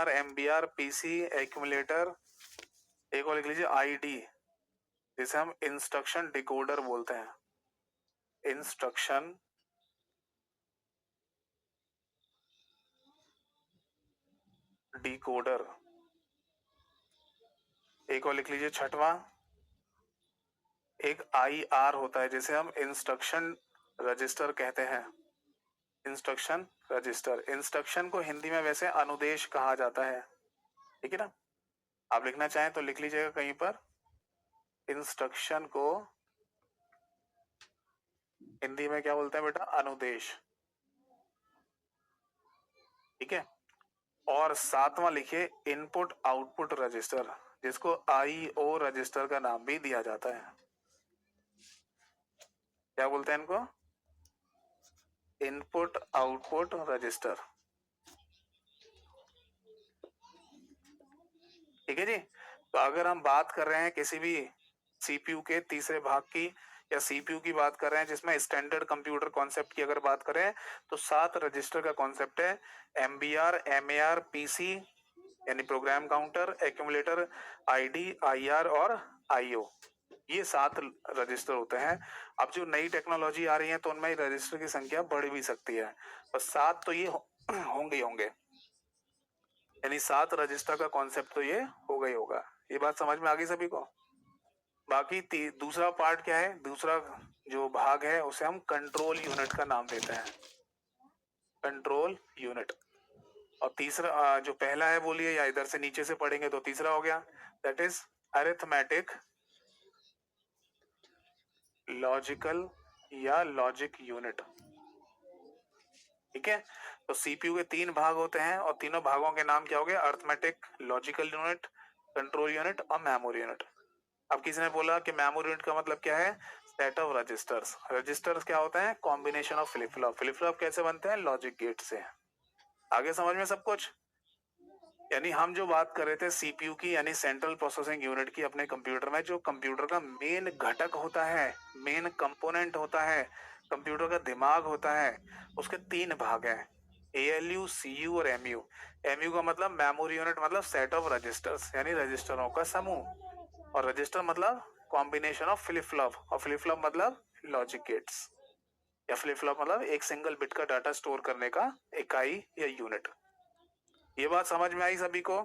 AR, MBR, PC, accumulator, एक और लिख लीजिए ID, जिसे हम इंस्ट्रक्शन डिकोडर बोलते हैं, इंस्ट्रक्शन डिकोडर। एक और लिख लीजिए छठवां, एक IR होता है जिसे हम इंस्ट्रक्शन रजिस्टर कहते हैं, इंस्ट्रक्शन रजिस्टर। इंस्ट्रक्शन को हिंदी में वैसे अनुदेश कहा जाता है, ठीक है ना। आप लिखना चाहें तो लिख लीजिएगा कहीं पर, इंस्ट्रक्शन को हिंदी में क्या बोलते हैं बेटा, अनुदेश, ठीक है। और सातवां लिखिए इनपुट आउटपुट रजिस्टर, जिसको IO रजिस्टर का नाम भी दिया जाता है। क्या बोलते हैं इनको, इनपुट आउटपुट रजिस्टर, ठीक है जी। तो अगर हम बात कर रहे हैं किसी भी CPU के तीसरे भाग की, या CPU की बात कर रहे हैं जिसमें स्टैंडर्ड कंप्यूटर कॉन्सेप्ट की अगर बात करें, तो 7 रजिस्टर का कॉन्सेप्ट है, MBR, MAR, PC यानी program counter, accumulator, ID, IR और IO, ये 7 रजिस्टर होते हैं। अब जो नई टेक्नोलॉजी आ रही है तो उनमें रजिस्टर की संख्या बढ़ भी सकती है, बस 7 तो ये होंगे होंगे, यानी 7 रजिस्टर का कॉन्सेप्ट तो ये होगा ही होगा। ये बात समझ में आ गई सभी को। बाकी दूसरा पार्ट क्या है, दूसरा जो भाग है उसे हम कंट्रोल यूनिट का नाम देते हैं, कंट्रोल यूनिट। और तीसरा जो पहला है बोलिए, या इधर से नीचे से पढ़ेंगे तो तीसरा हो गया, दैट इज अरिथमेटिक लॉजिकल या लॉजिक यूनिट, ठीक है। तो CPU के 3 भाग होते हैं और तीनों भागों के नाम क्या हो गए, arithmetic, logical unit, control unit और मेमोरी यूनिट। अब किसी ने बोला कि मेमोरी यूनिट का मतलब क्या है, सेट ऑफ रजिस्टर्स। रजिस्टर्स क्या होता है, combination of flip flop. Flip flop कैसे बनते हैं, लॉजिक गेट से। आगे समझ में सब कुछ। यानी हम जो बात कर रहे थे CPU की, यानी सेंट्रल प्रोसेसिंग यूनिट की, अपने कंप्यूटर में जो कंप्यूटर का मेन घटक होता है, मेन कंपोनेंट होता है, कंप्यूटर का दिमाग होता है, उसके 3 भाग हैं, ALU, CU और MU। MU का मतलब मेमोरी यूनिट, मतलब सेट ऑफ रजिस्टर्स, यानी रजिस्टरों का समूह। और रजिस्टर मतलब कॉम्बिनेशन ऑफ फ्लिप फ्लॉप, और फ्लिप फ्लॉप मतलब लॉजिक गेट्स, या फ्लिप फ्लॉप मतलब एक सिंगल बिट का डाटा स्टोर करने का इकाई या यूनिट। ये बात समझ में आई सभी को।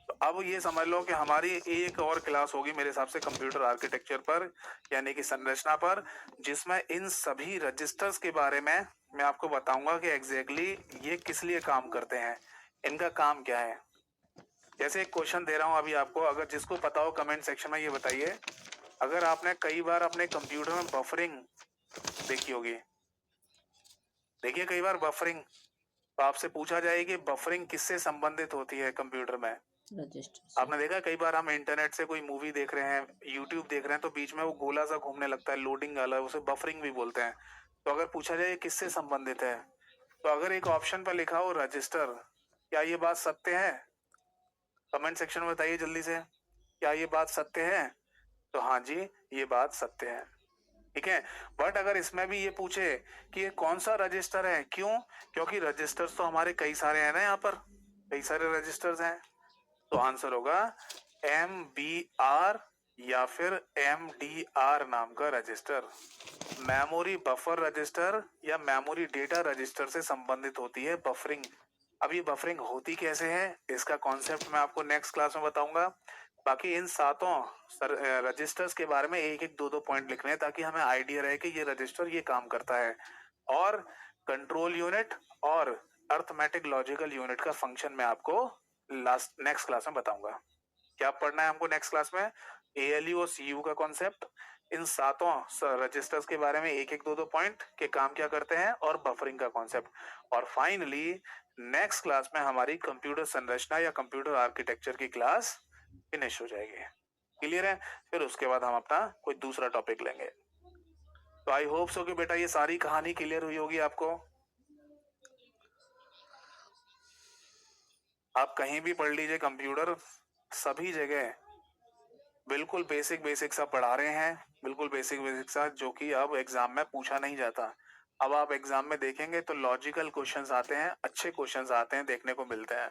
तो अब ये समझ लो कि हमारी एक और क्लास होगी मेरे हिसाब से कंप्यूटर आर्किटेक्चर पर, यानी कि संरचना पर, जिसमें इन सभी रजिस्टर्स के बारे में मैं आपको बताऊंगा कि एग्जैक्टली ये किस लिए काम करते हैं, इनका काम क्या है। जैसे एक क्वेश्चन दे रहा हूं अभी आपको, अगर जिसको पता हो कमेंट सेक्शन में ये बताइए। अगर आपने कई बार अपने कंप्यूटर में बफरिंग देखी होगी, देखिए कई बार बफरिंग, तो आपसे पूछा जाए कि बफरिंग किससे संबंधित होती है कंप्यूटर में। रजिस्टर। आपने देखा कई बार हम इंटरनेट से कोई मूवी देख रहे हैं, यूट्यूब देख रहे हैं, तो बीच में वो गोला सा घूमने लगता है, लोडिंग वाला, उसे बफरिंग भी बोलते हैं। तो अगर पूछा जाए किससे संबंधित है, तो अगर एक ऑप्शन पर लिखा हो रजिस्टर, क्या ये बात सत्य है? कमेंट सेक्शन में बताइए जल्दी से, क्या ये बात सत्य है? तो हाँ जी, ये बात सत्य है, ठीक है। बट अगर इसमें भी ये पूछे कि ये कौन सा रजिस्टर है, क्यों? क्योंकि रजिस्टर्स तो हमारे कई सारे हैं ना, यहाँ पर कई सारे रजिस्टर्स हैं। तो आंसर होगा MBR या फिर MDR नाम का रजिस्टर, मेमोरी बफर रजिस्टर या मेमोरी डेटा रजिस्टर से संबंधित होती है बफरिंग। अब ये बफरिंग होती कैसे है, इसका कॉन्सेप्ट मैं आपको नेक्स्ट क्लास में बताऊंगा। बाकी इन 7 रजिस्टर्स के बारे में एक एक दो दो पॉइंट लिखने हैं, ताकि हमें आइडिया रहे कि ये रजिस्टर ये काम करता है। और कंट्रोल यूनिट और अर्थमेटिक लॉजिकल यूनिट का फंक्शन मैं आपको नेक्स्ट क्लास में बताऊंगा। क्या पढ़ना है हमको नेक्स्ट क्लास में, ALU और CU का कॉन्सेप्ट, इन 7 रजिस्टर्स के बारे में एक एक दो दो पॉइंट के काम क्या करते हैं, और बफरिंग का कॉन्सेप्ट। और फाइनली नेक्स्ट क्लास में हमारी कंप्यूटर संरचना या कंप्यूटर आर्किटेक्चर की क्लास फिनिश हो जाएगी। क्लियर है? फिर उसके बाद हम अपना कोई दूसरा टॉपिक लेंगे। तो आई होप सो कि बेटा ये सारी कहानी क्लियर हुई होगी आपको। आप कहीं भी पढ़ लीजिए, कंप्यूटर सभी जगह बिल्कुल बेसिक बेसिक सा पढ़ा रहे हैं, बिल्कुल बेसिक बेसिक सा, जो कि अब एग्जाम में पूछा नहीं जाता। अब आप एग्जाम में देखेंगे तो लॉजिकल क्वेश्चंस आते हैं, अच्छे क्वेश्चंस आते हैं, देखने को मिलते हैं।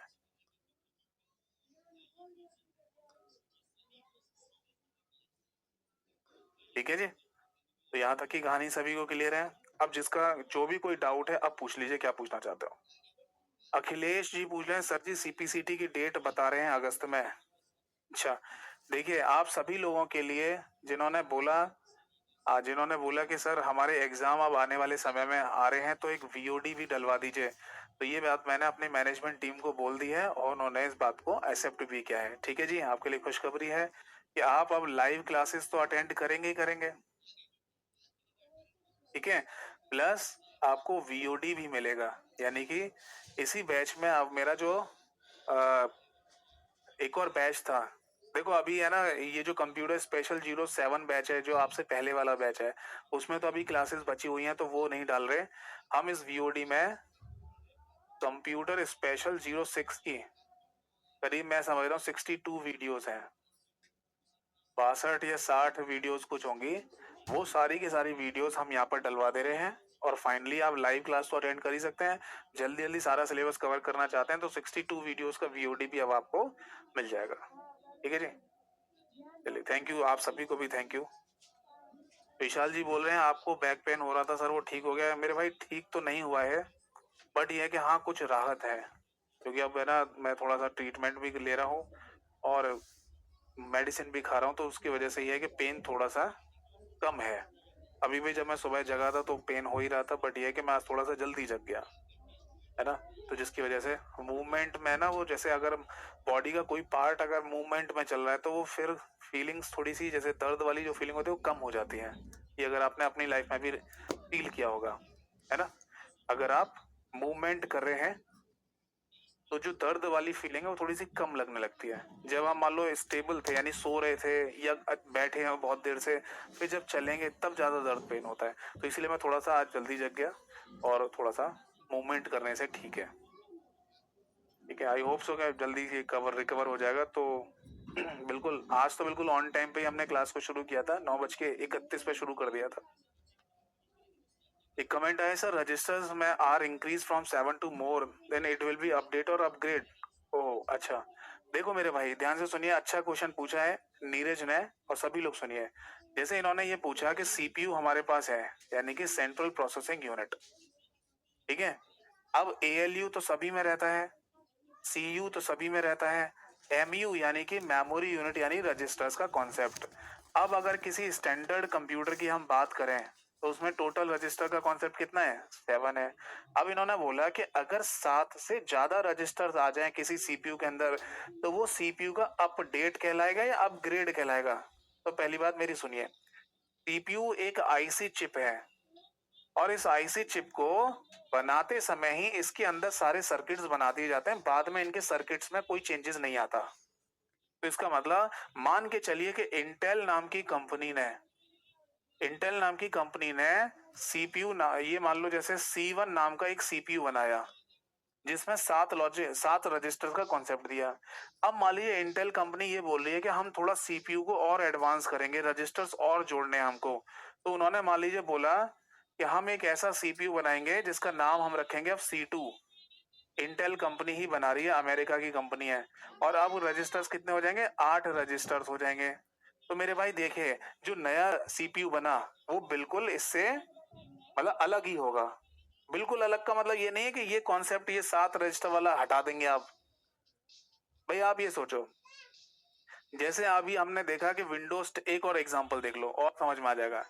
ठीक है जी, तो यहाँ तक की कहानी सभी को क्लियर है। अब जिसका जो भी कोई डाउट है अब पूछ लीजिए, क्या पूछना चाहते हो। अखिलेश जी पूछ रहे हैं सर जी सीपीसीटी की डेट बता रहे हैं अगस्त में। अच्छा, देखिए आप सभी लोगों के लिए जिन्होंने बोला कि सर हमारे एग्जाम अब आने वाले समय में आ रहे हैं तो एक वीओडी भी डलवा दीजिए, तो ये बात मैंने अपनी मैनेजमेंट टीम को बोल दी है और उन्होंने इस बात को एक्सेप्ट भी किया है। ठीक है जी, आपके लिए खुशखबरी है कि आप अब लाइव क्लासेस तो अटेंड करेंगे ही करेंगे। ठीक है, प्लस आपको वीओडी भी मिलेगा, यानी कि इसी बैच में अब मेरा जो एक और बैच था, देखो अभी है ना ये जो कंप्यूटर स्पेशल 07 बैच है जो आपसे पहले वाला बैच है, उसमें तो अभी क्लासेस बची हुई हैं तो वो नहीं डाल रहे हम। इस वीओडी में कंप्यूटर स्पेशल 06 की करीब मैं समझ रहा हूँ 62 वीडियोस हैं, 62 या 60 वीडियोस कुछ होंगी, वो सारी की सारी वीडियोस हम यहाँ पर डलवा दे रहे हैं। और फाइनली आप लाइव क्लास तो अटेंड कर ही सकते हैं, जल्दी जल्दी सारा सिलेबस कवर करना चाहते हैं तो 62 वीडियोस का वीओडी भी अब आपको मिल जाएगा। ठीक है जी, चलिए थैंक यू, आप सभी को भी थैंक यू। विशाल जी बोल रहे हैं आपको बैक पेन हो रहा था सर वो ठीक हो गया है। मेरे भाई ठीक तो नहीं हुआ है, बट ये है कि हाँ कुछ राहत है, क्योंकि अब है ना मैं थोड़ा सा ट्रीटमेंट भी ले रहा हूँ और मेडिसिन भी खा रहा हूँ, तो उसकी वजह से ये है कि पेन थोड़ा सा कम है। अभी भी जब मैं सुबह जगा था तो पेन हो ही रहा था, बट ये है कि मैं आज थोड़ा सा जल्दी जग गया है ना, तो जिसकी वजह से मूवमेंट में ना वो जैसे अगर बॉडी का कोई पार्ट अगर मूवमेंट में चल रहा है तो वो फिर फीलिंग्स थोड़ी सी जैसे दर्द वाली जो फीलिंग होती है वो कम हो जाती है। ये अगर आपने अपनी लाइफ में भी फील किया होगा, है ना, अगर आप मूवमेंट कर रहे हैं तो जो दर्द वाली फीलिंग है वो थोड़ी सी कम लगने लगती है। जब आप मान लो स्टेबल थे यानी सो रहे थे या बैठे हैं बहुत देर से, फिर जब चलेंगे तब ज्यादा दर्द पेन होता है, तो इसलिए मैं थोड़ा सा आज जल्दी जग गया और थोड़ा सा मूवमेंट करने से ठीक है। ठीक है, आई होप सो कि जल्दी ये रिकवर हो जाएगा। तो बिल्कुल आज तो बिल्कुल ऑन टाइम पे ही हमने क्लास को शुरू किया था, 9:31 पे शुरू कर दिया था। एक कमेंट आया सर रजिस्टर्स में are increase from 7 to more than it will be update और अपग्रेड। ओह अच्छा, देखो मेरे भाई ध्यान से सुनिए, अच्छा क्वेश्चन पूछा है नीरज ने, और सभी लोग सुनिए। जैसे इन्होंने ये पूछा कि सीपीयू हमारे पास है यानी कि सेंट्रल प्रोसेसिंग यूनिट, ठीक है, अब एएलयू तो सभी में रहता है, सीयू तो सभी में रहता है, एमयू यानी कि मेमोरी यूनिट यानी रजिस्टर्स का कॉन्सेप्ट। अब अगर किसी स्टैंडर्ड कंप्यूटर की हम बात करें तो उसमें टोटल रजिस्टर का कॉन्सेप्ट कितना है, 7 है। अब इन्होंने बोला कि अगर 7 से ज्यादा रजिस्टर्स आ जाएं किसी सीपीयू के अंदर तो वो सीपीयू का अपडेट कहलाएगा या अपग्रेड कहलाएगा। तो पहली बात मेरी सुनिए, सीपीयू एक आईसी चिप है और इस आईसी चिप को बनाते समय ही इसके अंदर सारे सर्किट्स बना दिए जाते हैं, बाद में इनके सर्किट्स में कोई चेंजेस नहीं आता। तो इसका मतलब मान के चलिए कि इंटेल नाम की कंपनी ने सीपीयू ये मान लो जैसे C1 नाम का एक सीपीयू बनाया जिसमें 7 रजिस्टर का कॉन्सेप्ट दिया। अब मान लीजिए इंटेल कंपनी ये बोल रही है कि हम थोड़ा सीपीयू को और एडवांस करेंगे, रजिस्टर्स और जोड़ने हैं हमको, तो उन्होंने मान लीजिए बोला कि हम एक ऐसा सीपीयू बनाएंगे जिसका नाम हम रखेंगे अब C2। इंटेल कंपनी ही बना रही है, अमेरिका की कंपनी है, और अब रजिस्टर्स कितने हो जाएंगे, 8 रजिस्टर्स हो जाएंगे। तो मेरे भाई देखिए जो नया सीपीयू बना वो बिल्कुल इससे मतलब अलग ही होगा। बिल्कुल अलग का मतलब ये नहीं है कि ये कॉन्सेप्ट ये 7 रजिस्टर वाला हटा देंगे आप। भाई आप ये सोचो, जैसे अभी हमने देखा कि विंडोज, एक और एग्जांपल देख लो और समझ में आ जाएगा।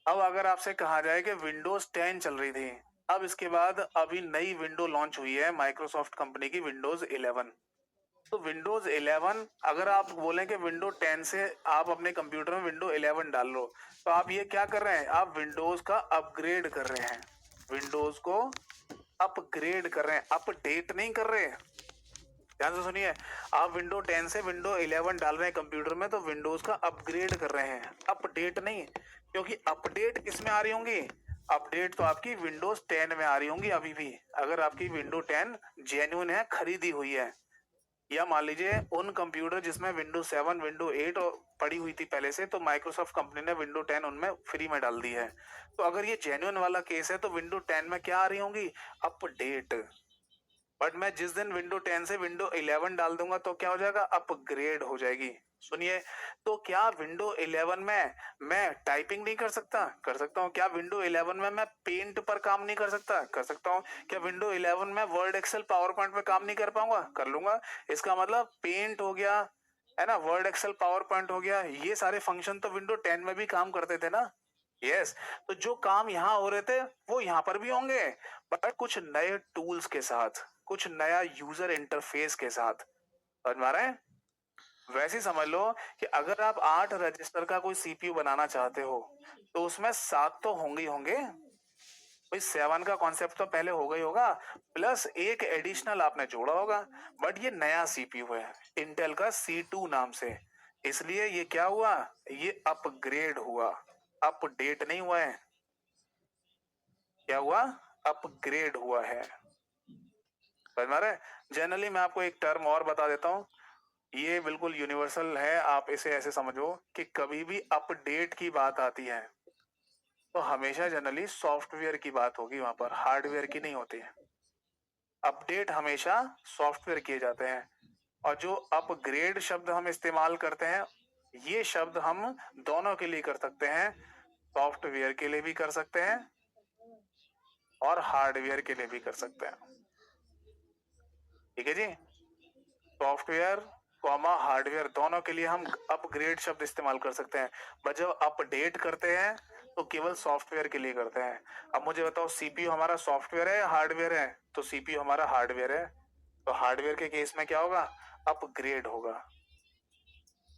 अब अगर आपसे कहा जाए कि विंडोज 10 चल रही थी, अब इसके बाद अभी नई विंडो लॉन्च हुई है माइक्रोसॉफ्ट कंपनी की, विंडोज 11। तो विंडोज 11 अगर आप बोलें कि विंडो 10 से आप अपने कंप्यूटर में विंडो 11 डाल लो, तो आप ये क्या कर रहे हैं, आप विंडोज का अपग्रेड कर रहे हैं, विंडोज को अपग्रेड कर रहे हैं, अपडेट नहीं कर रहे। ध्यान से सुनिए, आप विंडो 10 से विंडो 11 डाल रहे हैं कंप्यूटर में तो विंडोज का अपग्रेड कर रहे हैं, अपडेट नहीं। क्योंकि अपडेट किसमें आ रही होंगी, अपडेट तो आपकी विंडोज 10 में आ रही होंगी अभी भी, अगर आपकी विंडो 10 जेन्युइन है, खरीदी हुई है। या मान लीजिए उन कंप्यूटर जिसमें विंडो 7 विंडो 8 पड़ी हुई थी पहले से, तो माइक्रोसॉफ्ट कंपनी ने विंडो 10 उनमें फ्री में डाल दी है। तो अगर ये जेन्युइन वाला केस है तो विंडो 10 में क्या आ रही होंगी, अपडेट। बट मैं जिस दिन विंडो 10 से विंडो 11 डाल दूंगा तो क्या हो जाएगा, अपग्रेड हो जाएगी। सुनिए, तो क्या विंडो 11 में मैं टाइपिंग नहीं कर सकता? कर सकता हूँ। क्या विंडो 11 में मैं पेंट पर काम नहीं कर सकता? कर सकता हूँ। क्या विंडो 11 में वर्ड एक्सेल पावर पॉइंट पे काम नहीं कर पाऊंगा? कर लूंगा। इसका मतलब पेंट हो गया, है ना, वर्ड एक्सेल पावर पॉइंट हो गया, ये सारे फंक्शन तो विंडो 10 में भी काम करते थे ना। यस, तो जो काम यहाँ हो रहे थे वो यहाँ पर भी होंगे, बट कुछ नए टूल्स के साथ, कुछ नया यूजर इंटरफेस के साथ। समझ में आ रहा है? वैसे ही समझ लो कि अगर आप 8 रजिस्टर का कोई सीपीयू बनाना चाहते हो तो उसमें 7 तो होंगे ही होंगे। भाई 7 का कॉन्सेप्ट तो पहले होगा ही होगा, प्लस एक एडिशनल आपने जोड़ा होगा। बट ये नया सीपीयू है इंटेल का C2 नाम से, इसलिए ये क्या हुआ, ये अपग्रेड हुआ, अपडेट नहीं हुआ है। क्या हुआ, अपग्रेड हुआ है। समझ में आ रहा है? जनरली मैं आपको एक टर्म और बता देता हूँ, ये बिल्कुल यूनिवर्सल है, आप इसे ऐसे समझो कि कभी भी अपडेट की बात आती है तो हमेशा जनरली सॉफ्टवेयर की बात होगी, वहां पर हार्डवेयर की नहीं होती है। अपडेट हमेशा सॉफ्टवेयर किए जाते हैं, और जो अपग्रेड शब्द हम इस्तेमाल करते हैं, ये शब्द हम दोनों के लिए कर सकते हैं, सॉफ्टवेयर के लिए भी कर सकते हैं और हार्डवेयर के लिए भी कर सकते हैं। ठीक है जी, सॉफ्टवेयर कॉमा हार्डवेयर दोनों के लिए हम अपग्रेड शब्द इस्तेमाल कर सकते हैं, बट जब अपडेट करते हैं तो केवल सॉफ्टवेयर के लिए करते हैं। अब मुझे बताओ, सीपीयू हमारा सॉफ्टवेयर है या हार्डवेयर है? तो सीपीयू हमारा हार्डवेयर है, तो हार्डवेयर के केस में क्या होगा, अपग्रेड होगा।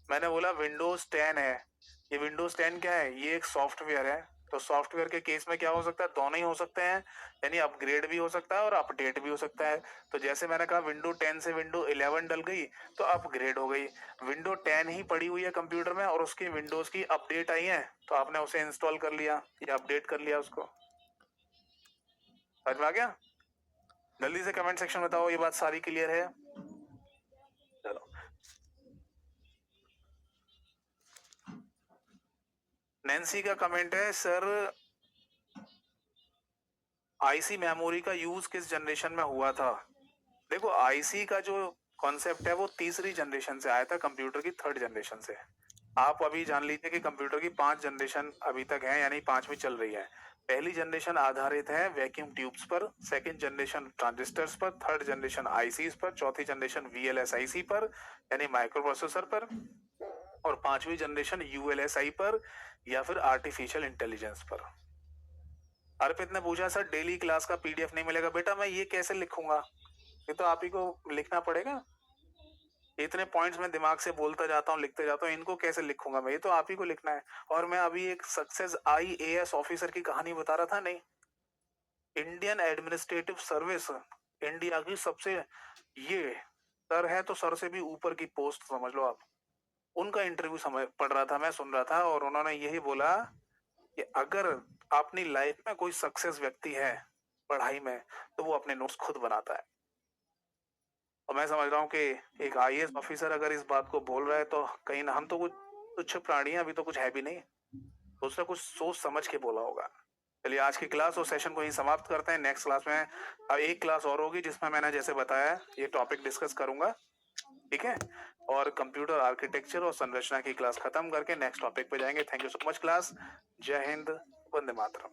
मैंने बोला विंडोज 10 है, ये विंडोज 10 क्या है, ये एक सॉफ्टवेयर है, तो सॉफ्टवेयर के केस में क्या हो सकता है, दोनों ही हो सकते हैं, यानी अपग्रेड भी हो सकता है और अपडेट भी हो सकता है। तो जैसे मैंने कहा विंडो 10 से विंडो 11 डल गई तो अपग्रेड हो गई, विंडो 10 ही पड़ी हुई है कंप्यूटर में और उसकी विंडोज की अपडेट आई है तो आपने उसे इंस्टॉल कर लिया या अपडेट कर लिया उसको। समझ में आ गया? जल्दी से कमेंट सेक्शन में बताओ ये बात सारी क्लियर है? चलो, नैन्सी का कमेंट है, सर आईसी मेमोरी का यूज किस जनरेशन में हुआ था? देखो, आईसी का जो कॉन्सेप्ट है वो तीसरी जनरेशन से आया था, कंप्यूटर की 3rd जनरेशन से। आप अभी जान लीजिए कि कंप्यूटर की 5 जनरेशन अभी तक है, यानी 5वीं चल रही है। पहली जनरेशन आधारित है वैक्यूम ट्यूब्स पर, सेकंड जनरेशन ट्रांजिस्टर्स पर, थर्ड जनरेशन आईसीज पर, चौथी जनरेशन वीएलएसआईसी पर यानी माइक्रो प्रोसेसर पर, और 5वीं जनरेशन यूएलएसआई पर या फिर आर्टिफिशियल इंटेलिजेंस पर। अर्पित ने पूछा, सर डेली क्लास का पीडीएफ नहीं मिलेगा? बेटा मैं ये कैसे लिखूंगा, ये तो आप ही को लिखना पड़ेगा। इतने पॉइंट्स में दिमाग से बोलता जाता हूँ, लिखते जाता हूँ, इनको कैसे लिखूंगा मैं, ये तो आप ही को लिखना है। और मैं अभी एक सक्सेस आईएएस ऑफिसर की कहानी बता रहा था, नहीं, इंडियन एडमिनिस्ट्रेटिव सर्विस, इंडिया की सबसे, ये सर है तो सर से भी ऊपर की पोस्ट समझ लो आप। उनका इंटरव्यू समझ पढ़ रहा था, मैं सुन रहा था, और उन्होंने यही बोला कि अगर अपनी लाइफ में कोई सक्सेस व्यक्ति है पढ़ाई में तो वो अपने नोट्स खुद बनाता है। और मैं समझ रहा हूँ कि एक आईएएस ऑफिसर अगर इस बात को बोल रहा है तो कहीं ना, हम तो कुछ तुच्छ प्राणी हैं, अभी तो कुछ है भी नहीं, तो उसने कुछ सोच समझ के बोला होगा। चलिए आज की क्लास और सेशन को ही समाप्त करते हैं। नेक्स्ट क्लास में अब एक क्लास और होगी जिसमें मैंने जैसे बताया ये टॉपिक डिस्कस करूंगा, ठीक है, और कंप्यूटर आर्किटेक्चर और संरचना की क्लास खत्म करके नेक्स्ट टॉपिक पे जाएंगे। Thank you so much class, जय हिंद, वंदे मातरम।